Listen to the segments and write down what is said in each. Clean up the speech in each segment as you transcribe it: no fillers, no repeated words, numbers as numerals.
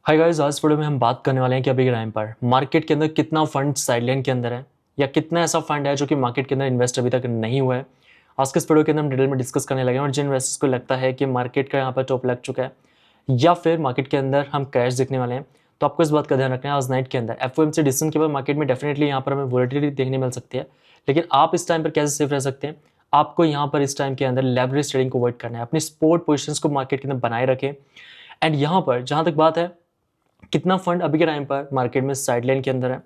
Hi guys, आज video में हम बात करने वाले हैं कि अभी के टाइम पर मार्केट के अंदर कितना फंड साइडलाइन के अंदर है या कितना ऐसा फंड है जो कि मार्केट के अंदर इन्वेस्ट अभी तक नहीं हुआ है। आज के इस वीडियो के अंदर हम डिटेल में डिस्कस करने लगे हैं और जिन इन्वेस्टर्स को लगता है कि मार्केट का यहाँ पर टॉप लग चुका है या फिर मार्केट के अंदर हम क्रैश देखने वाले हैं, तो आपको इस बात का ध्यान रखना है। आज नाइट के अंदर एफओएमसी डिसीजन के बाद मार्केट में डेफिनेटली यहाँ पर हमें वोलेटिलिटी देखने मिल सकती है, लेकिन आप इस टाइम पर कैसे सेफ रह सकते हैं। आपको यहाँ पर इस टाइम के अंदर लेवरेज ट्रेडिंग को अवॉइड करना है, अपनी स्पोर्ट पोजिशंस को मार्केट के अंदर बनाए रखें। एंड यहाँ पर जहाँ तक बात है कितना फंड अभी के टाइम पर मार्केट में साइडलाइन के अंदर है,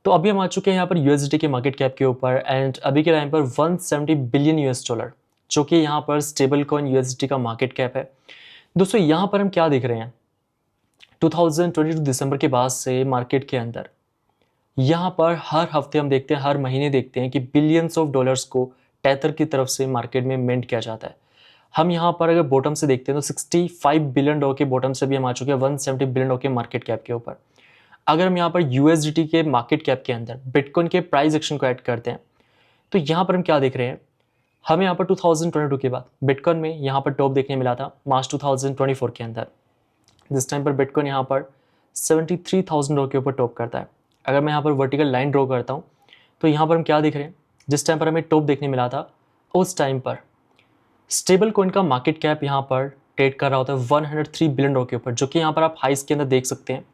तो अभी हम आ चुके हैं यहाँ पर यूएसडी के मार्केट कैप के ऊपर एंड अभी के टाइम पर 170 बिलियन यूएस डॉलर, जो कि यहाँ पर स्टेबल कॉइन यूएसडी का मार्केट कैप है। दोस्तों यहाँ पर हम क्या देख रहे हैं, 2022 दिसंबर के बाद से मार्केट के अंदर यहाँ पर हर हफ्ते हम देखते हैं, हर महीने देखते हैं कि बिलियंस ऑफ डॉलर्स को टेथर की तरफ से मार्केट में मिंट किया जाता है। हम यहाँ पर अगर बॉटम से देखते हैं तो 65 बिलियन डॉलर के बॉटम से भी हम आ चुके हैं 170 बिलियन डॉलर के मार्केट कैप के ऊपर। अगर हम यहाँ पर यूएसडीटी के मार्केट कैप के अंदर बिटकॉइन के प्राइस एक्शन को ऐड करते हैं, तो यहाँ पर हम क्या देख रहे हैं, हमें यहाँ पर 2022 के बाद बिटकॉइन में यहाँ पर टॉप देखने मिला था मार्च 2024 के अंदर। जिस टाइम पर बिटकॉइन यहाँ पर 73,000 डॉलर के ऊपर टॉप करता है। अगर मैं यहाँ पर वर्टिकल लाइन ड्रॉ करता हूँ तो यहाँ पर हम क्या देख रहे हैं, जिस टाइम पर हमें टॉप देखने मिला था उस टाइम पर स्टेबल कॉइन का मार्केट कैप यहाँ पर ट्रेड कर रहा होता है 103 बिलियन डॉलर के ऊपर, जो कि यहाँ पर आप हाइस के अंदर देख सकते हैं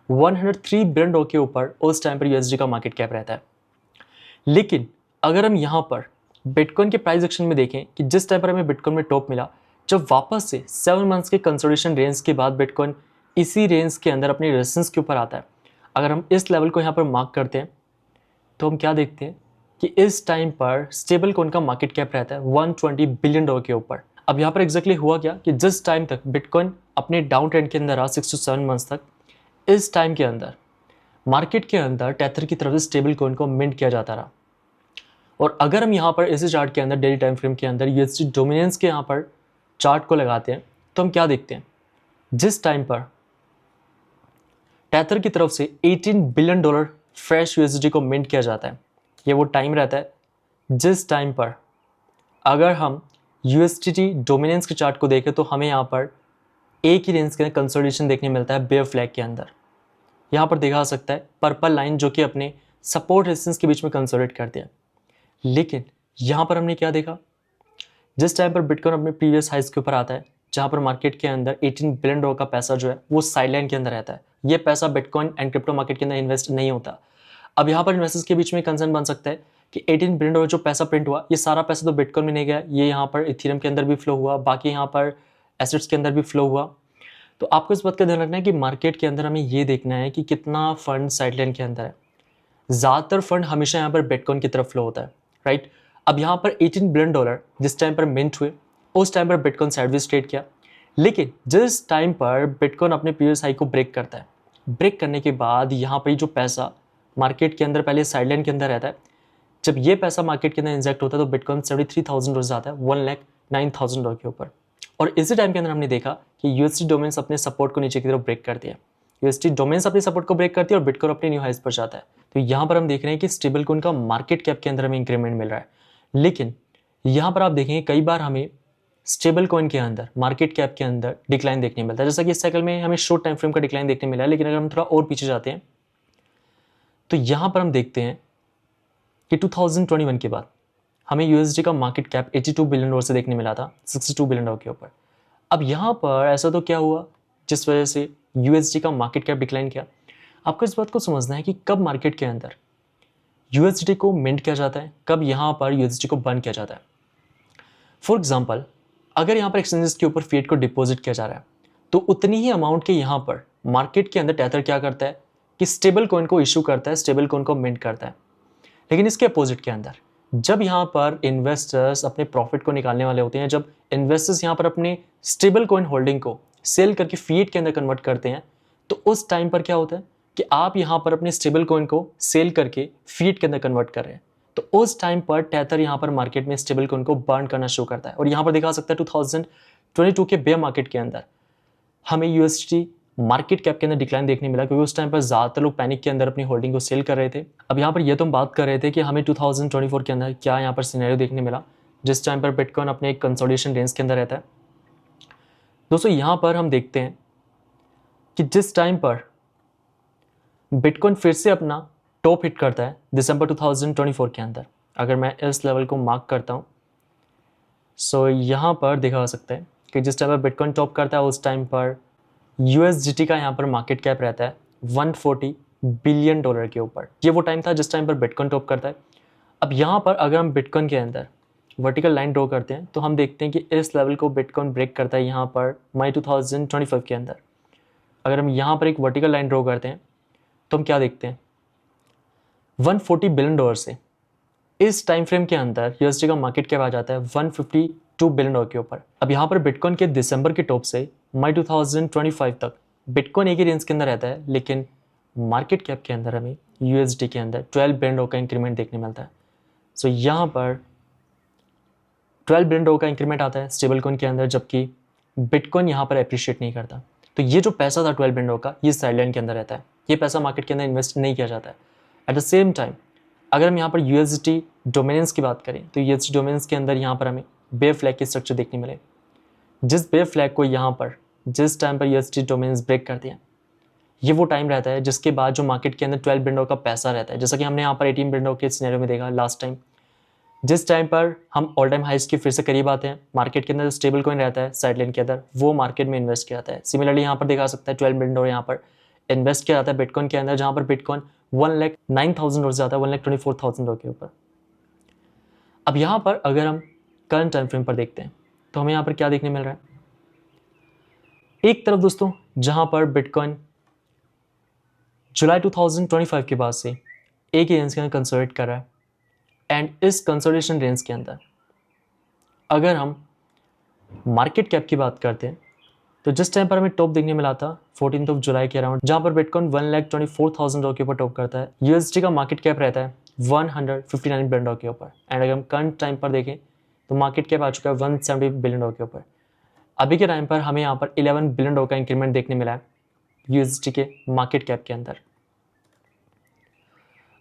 103 बिलियन डॉलर के ऊपर उस टाइम पर यूएसडी का मार्केट कैप रहता है। लेकिन अगर हम यहाँ पर बिटकॉइन के प्राइस एक्शन में देखें कि जिस टाइम पर हमें बिटकॉइन में टॉप मिला, जब वापस से 7 मंथ्स के कंसोलिडेशन रेंज के बाद बिटकॉइन इसी रेंज के अंदर अपनी रेजिस्टेंस के ऊपर आता है। अगर हम इस लेवल को यहाँ पर मार्क करते हैं तो हम क्या देखते हैं कि इस टाइम पर स्टेबल कॉइन का मार्केट कैप रहता है 120 बिलियन डॉलर के ऊपर। अब यहाँ पर एग्जैक्टली हुआ क्या कि जिस टाइम तक बिटकॉइन अपने डाउन ट्रेंड के अंदर रहा 6 to 7 मंथ्स तक, इस टाइम के अंदर मार्केट के अंदर टेथर की तरफ से स्टेबल कॉइन को मिंट किया जाता रहा। और अगर हम यहाँ पर इसी चार्ट के अंदर डेली टाइम फ्रेम के अंदर यूएसडी डोमिनेंस के यहाँ पर चार्ट को लगाते हैं तो हम क्या देखते हैं, जिस टाइम पर टेथर की तरफ से 18 बिलियन डॉलर फ्रेश यूएसडी को मिंट किया जाता है, ये वो टाइम रहता है जिस टाइम पर अगर हम यूएसडी डोमिनेंस के चार्ट को देखें तो हमें यहाँ पर एक ही रेंज के अंदर कंसोलिडेशन देखने मिलता है बेयर फ्लैग के अंदर। यहाँ पर देखा जा सकता है पर्पल लाइन जो कि अपने सपोर्ट रेजिस्टेंस के बीच में कंसोलिडेट करती है। लेकिन यहाँ पर हमने क्या देखा, जिस टाइम पर बिटकॉइन अपने प्रीवियस हाइस के ऊपर आता है, जहाँ पर मार्केट के अंदर 18 बिलियन डॉलर का पैसा जो है वो साइडलाइन के अंदर रहता है। ये पैसा बिटकॉइन एंड क्रिप्टो मार्केट के अंदर इन्वेस्ट नहीं होता। अब यहाँ पर इन्वेस्टर्स के बीच में कंसर्न बन सकता है कि 18 बिलियन डॉलर जो पैसा प्रिंट हुआ, ये सारा पैसा तो बिटकॉइन में नहीं गया, ये यहाँ पर इथेरियम के अंदर भी फ्लो हुआ, बाकी यहाँ पर एसेट्स के अंदर भी फ्लो हुआ। तो आपको इस बात का ध्यान रखना है कि मार्केट के अंदर हमें ये देखना है कि कितना फंड साइडलाइन के अंदर है। ज़्यादातर फंड हमेशा यहाँ पर बिटकॉइन की तरफ फ्लो होता है, राइट। अब यहाँ पर 18 बिलियन डॉलर जिस टाइम पर मिंट हुए उस टाइम पर बिटकॉइन साइडवेज ट्रेड किया, लेकिन जिस टाइम पर बिटकॉइन अपने प्रीवियस हाई को ब्रेक करता है, ब्रेक करने के बाद यहाँ पर जो पैसा मार्केट के अंदर पहले साइडलाइन के अंदर रहता है, जब ये पैसा मार्केट के अंदर इंजेक्ट होता है तो बिटकॉइन 73,000 डॉलर आता है 1,09,000 डॉलर के ऊपर। और इसी टाइम के अंदर हमने देखा कि यूएसडी डोमेन्स अपने सपोर्ट को नीचे की तरफ ब्रेक करती है, यूएसडी डोमेन्स अपने सपोर्ट को ब्रेक करती है और बिटकॉइन अपने न्यू हाइस पर जाता है। तो यहाँ पर हम देख रहे हैं कि स्टेबल कॉइन का मार्केट कैप के अंदर हमें इंक्रीमेंट मिल रहा है। लेकिन यहाँ पर आप देखेंगे कई बार हमें स्टेबल कॉइन के अंदर मार्केट कैप के अंदर डिक्लाइन देखने मिलता है, जैसा कि इस साइकिल में हमें शॉर्ट टाइम फ्रेम का डिक्लाइन देखने मिला है। लेकिन अगर हम थोड़ा और पीछे जाते हैं तो यहाँ पर हम देखते हैं कि 2021 के बाद हमें यूएसडी का मार्केट कैप 82 बिलियन डॉलर से देखने मिला था 62 बिलियन डॉलर के ऊपर। अब यहाँ पर ऐसा तो क्या हुआ जिस वजह से यूएसडी का मार्केट कैप डिक्लाइन किया। आपको इस बात को समझना है कि कब मार्केट के अंदर यूएसडी को मिंट किया जाता है, कब यहाँ पर यूएसडी को बंद किया जाता है। फॉर एग्जाम्पल, अगर यहाँ पर एक्सचेंजेस के ऊपर फिएट को डिपॉजिट किया जा रहा है तो उतनी ही अमाउंट के यहाँ पर मार्केट के अंदर टेथर क्या करता है कि स्टेबल कॉइन को इशू करता है, स्टेबल कॉइन को मिंट करता है। लेकिन इसके अपोजिट के अंदर जब यहाँ पर इन्वेस्टर्स अपने प्रॉफिट को निकालने वाले होते हैं, जब इन्वेस्टर्स यहाँ पर अपने स्टेबल कॉइन होल्डिंग को सेल करके फिएट के अंदर कन्वर्ट करते हैं, तो उस टाइम पर क्या होता है कि आप यहाँ पर अपने स्टेबल कॉइन को सेल करके फिएट के अंदर कन्वर्ट कर रहे हैं। तो उस टाइम पर टेथर यहाँ पर मार्केट में स्टेबल कॉइन को बर्न करना शुरू करता है। और यहाँ पर दिखा सकता है 2022 के बेयर मार्केट के अंदर हमें यूएसडी मार्केट कैप के अंदर डिक्लाइन देखने मिला, क्योंकि उस टाइम पर ज़्यादातर लोग पैनिक के अंदर अपनी होल्डिंग को सेल कर रहे थे। अब यहाँ पर ये तो हम बात कर रहे थे कि हमें 2024 के अंदर क्या यहाँ पर सिनेरियो देखने मिला, जिस टाइम पर बिटकॉइन अपने एक कंसोलिडेशन रेंज के अंदर रहता है। दोस्तों यहाँ पर हम देखते हैं कि जिस टाइम पर बिटकॉइन फिर से अपना टॉप हिट करता है दिसंबर 2024 के अंदर, अगर मैं इस लेवल को मार्क करता हूँ, सो यहाँ पर देखा जा सकता है कि जिस टाइम पर बिटकॉइन टॉप करता है उस टाइम पर USDT का यहाँ पर मार्केट कैप रहता है 140 बिलियन डॉलर के ऊपर। ये वो टाइम था जिस टाइम पर बिटकॉइन टॉप करता है। अब यहाँ पर अगर हम बिटकॉइन के अंदर वर्टिकल लाइन ड्रॉ करते हैं तो हम देखते हैं कि इस लेवल को बिटकॉइन ब्रेक करता है यहाँ पर मई 2025 के अंदर। अगर हम यहाँ पर एक वर्टिकल लाइन ड्रॉ करते हैं तो हम क्या देखते हैं, 140 बिलियन डॉलर से इस टाइम फ्रेम के अंदर USD का मार्केट कैप आ जाता है 152 बिलियन डॉलर के ऊपर। अब यहाँ पर बिटकॉइन के दिसंबर के टॉप से मई 2025 तक बिटकॉइन एक ही रेंज के अंदर रहता है, लेकिन मार्केट कैप के अंदर हमें USD के अंदर 12 बिलियन डॉलर का इंक्रीमेंट देखने मिलता है। सो यहाँ पर 12 बिलियन डॉलर का इंक्रीमेंट आता है स्टेबल कॉइन के अंदर, जबकि बिटकॉइन यहाँ पर अप्रिशिएट नहीं करता। तो ये जो पैसा था 12 बिलियन डॉलर का, ये साइडलाइन के अंदर रहता है, ये पैसा मार्केट के अंदर इन्वेस्ट नहीं किया जाता है। एट द सेम टाइम अगर हम यहाँ पर USD डोमिनेंस की बात करें तो USD डोमिनेंस के अंदर यहाँ पर हमें बेयर फ्लैग की स्ट्रक्चर देखने मिले। जिस बेयर फ्लैग को यहाँ पर जिस टाइम पर USD डोमिनेंस ब्रेक करते हैं, ये वो टाइम रहता है जिसके बाद जो मार्केट के अंदर 12 बिलियन डॉलर का पैसा रहता है, जैसा कि हमने यहाँ पर 18 बिलियन डॉलर के सिनेरियो में देखा लास्ट टाइम। जिस टाइम पर हम ऑल टाइम हाइस के फिर से करीब आते हैं, मार्केट के अंदर स्टेबल कॉइन रहता है साइडलाइन के अंदर, वो मार्केट में इन्वेस्ट किया जाता है। सिमिलरली यहाँ पर देखा सकता है 12 बिलियन डॉलर यहाँ पर इन्वेस्ट किया जाता है बिटकॉइन के अंदर, जहाँ पर बिटकॉइन 1,09,000 डॉलर से आता है 1,24,000 डॉलर के ऊपर। अब यहाँ पर अगर हम करंट टाइम फ्रेम पर देखते हैं तो हमें यहाँ पर क्या देखने मिल रहा है, एक तरफ दोस्तों जहाँ पर बिटकॉइन जुलाई 2025 के बाद से एक ही रेंज के अंदर कंसोलिडेट कर रहा है, एंड इस कंसोलिडेशन रेंज के अंदर अगर हम मार्केट कैप की बात करते हैं तो जिस टाइम पर हमें टॉप देखने मिला था 14 जुलाई के अराउंड, जहां पर बिटकॉइन 1,24,000 डॉलर के ऊपर टॉप करता है, USD का मार्केट कैप रहता है 159 बिलियन डॉलर के ऊपर। एंड अगर हम करंट टाइम पर देखें तो मार्केट कैप आ चुका है 170 बिलियन डॉलर के ऊपर। अभी के टाइम पर हमें यहाँ पर 11 बिलियन डॉलर का इंक्रीमेंट देखने मिला है USD के मार्केट कैप के अंदर।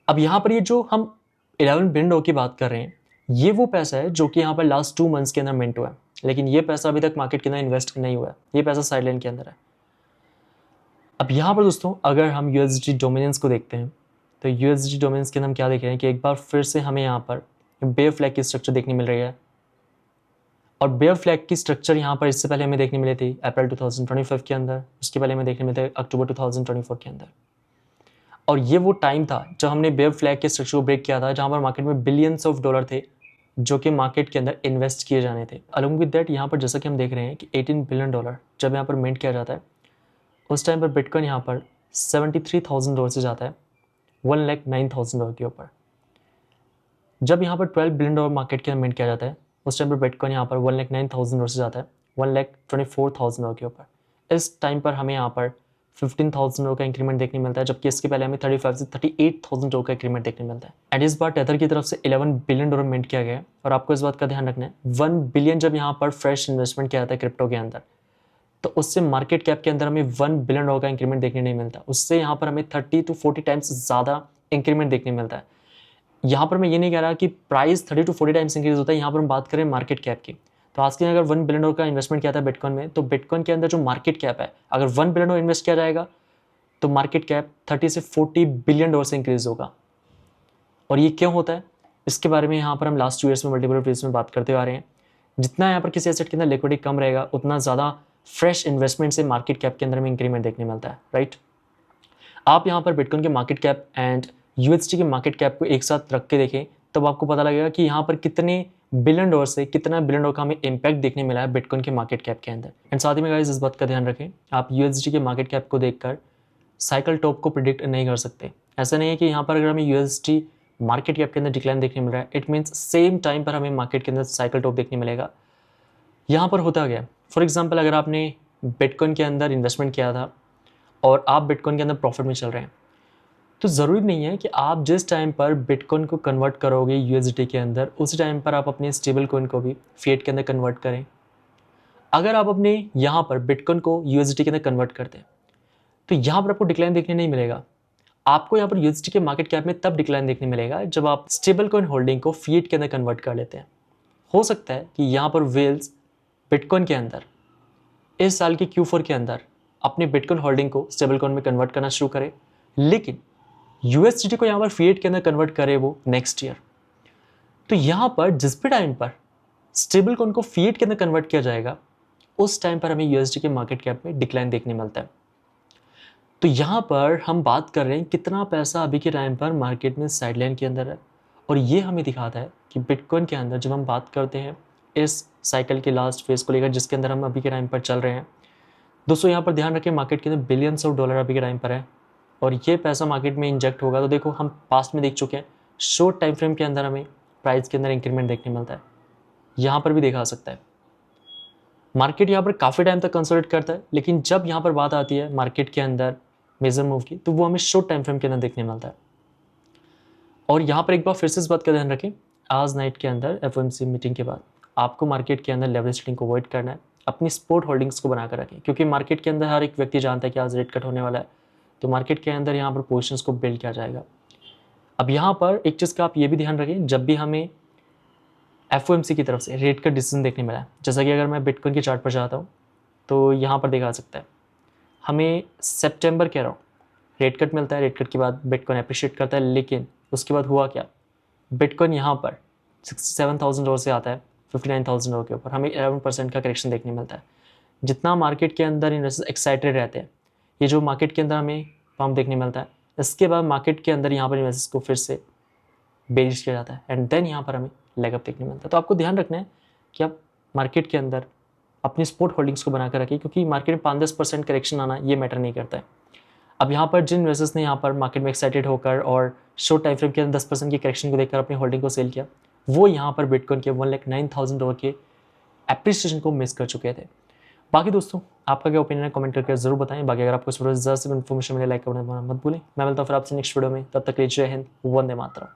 अब यहाँ पर ये जो हम 11 बिलियन डॉलर की बात कर रहे हैं, ये वो पैसा है जो कि यहाँ पर लास्ट 2 मंथ्स के अंदर मिंट हुआ है, लेकिन ये पैसा अभी तक मार्केट के अंदर इन्वेस्ट नहीं हुआ है, ये पैसा साइडलाइन के अंदर है। अब यहाँ पर दोस्तों अगर हम USD डोमिनेंस को देखते हैं तो USD डोमिनेंस के अंदर हम क्या देख रहे हैं कि एक बार फिर से हमें यहाँ पर बेयर फ्लैग की स्ट्रक्चर देखने मिल रही है, और बेयर फ्लैग की स्ट्रक्चर यहाँ पर इससे पहले हमें देखने मिली थी अप्रैल 2025 के अंदर, उसके पहले हमें देखने मिले थे अक्टूबर 2024 के अंदर। और ये वो टाइम था जब हमने बेयर फ्लैग के स्ट्रक्चर को ब्रेक किया था, जहाँ पर मार्केट में बिलियंस ऑफ डॉलर थे जो कि मार्केट के अंदर इन्वेस्ट किए जाने थे। अलॉन्ग विद दैट यहाँ पर जैसा कि हम देख रहे हैं कि 18 बिलियन डॉलर जब यहाँ पर मिंट किया जाता है, उस टाइम पर बिटकॉइन यहाँ पर 73,000 डॉलर से जाता है 1,09,000 डॉलर के ऊपर। जब यहाँ पर 12 बिलियन डॉलर मार्केट के अंदर मिंट किया जाता है, उस टाइम पर बिटकॉइन यहाँ पर 1,09,000 डॉलर से जाता है 1,24,000 डॉलर के ऊपर। इस टाइम पर हमें यहाँ पर 15,000 डॉलर का इंक्रीमेंट देखने मिलता है, जबकि इसके पहले हमें 35 से 38,000 डॉलर का इंक्रीमेंट देखने मिलता है। एंड इस बार टेथर की तरफ से 11 बिलियन डॉलर मिंट किया गया है, और आपको इस बात का ध्यान रखना है 1 बिलियन जब यहाँ पर फ्रेश इन्वेस्टमेंट किया जाता है क्रिप्टो के अंदर, तो उससे मार्केट कैप के अंदर हमें 1 बिलियन डॉलर का इंक्रीमेंट देखने नहीं मिलता, उससे यहाँ पर हमें 30 to 40 टाइम्स ज़्यादा इंक्रीमेंट देखने मिलता है। यहाँ पर मैं ये नहीं कह रहा कि प्राइस 30 to 40 टाइम्स इंक्रीज होता है, यहाँ पर हम बात करें मार्केट कैप की। तो आज के अगर 1 बिलियन डॉलर का इन्वेस्टमेंट किया था बिटकॉइन में, तो बिटकॉइन के अंदर जो मार्केट कैप है, अगर 1 बिलियन डॉलर इन्वेस्ट किया जाएगा तो मार्केट कैप 30 से 40 बिलियन डॉलर से इंक्रीज होगा। और ये क्यों होता है, इसके बारे में यहाँ पर हम लास्ट 2 ईयर्स में मल्टीपल वीडियोस में बात करते आ रहे हैं। जितना यहाँ पर किसी एसेट के अंदर लिक्विडिटी कम रहेगा, उतना ज़्यादा फ्रेश इन्वेस्टमेंट से मार्केट कैप के अंदर में इंक्रीमेंट देखने मिलता है, राइट। आप यहाँ पर बिटकॉइन के मार्केट कैप एंड USD के मार्केट कैप को एक साथ रख के देखें तब आपको पता लगेगा कि यहाँ पर कितने बिलियन डॉलर से कितना बिलियन डॉलर का हमें इम्पैक्ट देखने मिला है बिटकॉइन के मार्केट कैप के अंदर। एंड साथ ही में गाइस इस बात का ध्यान रखें, आप USD के मार्केट कैप को देखकर साइकिल टॉप को प्रिडिक्ट नहीं कर सकते। ऐसा नहीं है कि यहाँ पर अगर हमें USD मार्केट कैप के अंदर डिक्लाइन देखने मिल रहा है, इट मीन्स सेम टाइम पर हमें मार्केट के अंदर साइकिल टॉप देखने मिलेगा। यहाँ पर होता गया, फॉर एग्जाम्पल अगर आपने बिटकॉइन के अंदर इन्वेस्टमेंट किया था और आप बिटकॉइन के अंदर प्रॉफिट में चल रहे हैं, तो ज़रूरी नहीं है कि आप जिस टाइम पर बिटकॉइन को कन्वर्ट करोगे USD के अंदर, उसी टाइम पर आप अपने स्टेबल कॉइन को भी फिएट के अंदर कन्वर्ट करें। अगर आप अपने यहाँ पर बिटकॉइन को USD के अंदर कन्वर्ट करते हैं तो यहाँ पर आपको डिक्लाइन देखने नहीं मिलेगा। आपको यहाँ पर USD के मार्केट कैप में तब डिक्लाइन देखने मिलेगा जब आप स्टेबल कॉइन होल्डिंग को फिएट के अंदर कन्वर्ट कर लेते हैं। हो सकता है कि यहाँ पर वेल्स बिटकॉइन के अंदर इस साल के Q4 के अंदर अपने बिटकॉइन होल्डिंग को स्टेबल कॉइन में कन्वर्ट करना शुरू करे, लेकिन यूएसडीटी को यहाँ पर फिएट के अंदर कन्वर्ट करे वो नेक्स्ट ईयर। तो यहाँ पर जिस भी टाइम पर स्टेबल कॉइन को फिएट के अंदर कन्वर्ट किया जाएगा उस टाइम पर हमें यूएसडी के मार्केट कैप में डिक्लाइन देखने मिलता है। तो यहाँ पर हम बात कर रहे हैं कितना पैसा अभी के टाइम पर मार्केट में साइडलाइन के अंदर है, और ये हमें दिखाता है कि बिटकॉइन के अंदर जब हम बात करते हैं इस साइकिल के लास्ट फेज को लेकर जिसके अंदर हम अभी के टाइम पर चल रहे हैं, दोस्तों यहाँ पर ध्यान रखें मार्केट के अंदर बिलियंस ऑफ डॉलर अभी के टाइम पर है और ये पैसा मार्केट में इंजेक्ट होगा। तो देखो हम पास्ट में देख चुके हैं शॉर्ट टाइम फ्रेम के अंदर हमें प्राइस के अंदर इंक्रीमेंट देखने मिलता है, यहाँ पर भी देखा सकता है। मार्केट यहाँ पर काफ़ी टाइम तक कंसोलिडेट करता है, लेकिन जब यहाँ पर बात आती है मार्केट के अंदर मेजर मूव की तो वो हमें शॉर्ट टाइम फ्रेम के अंदर देखने मिलता है। और यहाँ पर एक बार फिर से इस बात का ध्यान रखें, आज नाइट के अंदर एफओएमसी मीटिंग के बाद आपको मार्केट के अंदर लेवरेज सेलिंग को अवॉइड करना है, अपनी स्पोर्ट होल्डिंग्स को बनाकर रखें, क्योंकि मार्केट के अंदर हर एक व्यक्ति जानता है कि आज रेट कट होने वाला है, तो मार्केट के अंदर यहाँ पर पोजिशंस को बिल्ड किया जाएगा। अब यहाँ पर एक चीज़ का आप ये भी ध्यान रखें, जब भी हमें एफओएमसी की तरफ से रेट कट डिसीजन देखने मिला है, जैसा कि अगर मैं बिटकॉइन के चार्ट पर जाता हूँ तो यहाँ पर देखा जा सकता है हमें सितंबर के अराउंड रेट कट मिलता है। रेट कट के बाद बिटकॉइन अप्रिशिएट करता है, लेकिन उसके बाद हुआ क्या, बिटकॉइन यहाँ पर 67,000 डॉलर से आता है 59,000 डॉलर के ऊपर, हमें 11% का करेक्शन देखने मिलता है। जितना मार्केट के अंदर इन्वेस्टर्स एक्साइटेड रहते हैं, ये जो मार्केट के अंदर हमें पंप देखने मिलता है, इसके बाद मार्केट के अंदर यहाँ पर इन्वेस्टर्स को फिर से बेरिश किया जाता है एंड देन यहाँ पर हमें लेग अप देखने मिलता है। तो आपको ध्यान रखना है कि आप मार्केट के अंदर अपनी स्पोर्ट होल्डिंग्स को बनाकर रखिए, क्योंकि मार्केट में 5-10% करेक्शन आना ये मैटर नहीं करता है। अब यहाँ पर जिन इन्वेस्टर्स ने यहाँ पर मार्केट में एक्साइटेड होकर और शॉर्ट टाइम फ्रेम के अंदर 10% की करेक्शन को देखकर अपनी होल्डिंग को सेल किया, वो यहाँ पर बिटकॉइन के 1,09,000 डॉलर के एप्रिसिएशन को मिस कर चुके थे। बाकी दोस्तों आपका क्या ओपिनियन है कमेंट करके जरूर बताएं। बाकी अगर आपको इस वीडियो से ज़्यादा इन्फॉर्मेशन मिले लाइक करना मत भूलें। मैं मिलता हूँ फिर आपसे नेक्स्ट वीडियो में, तब तक के लिए जय हिंद, वंदे मातरम।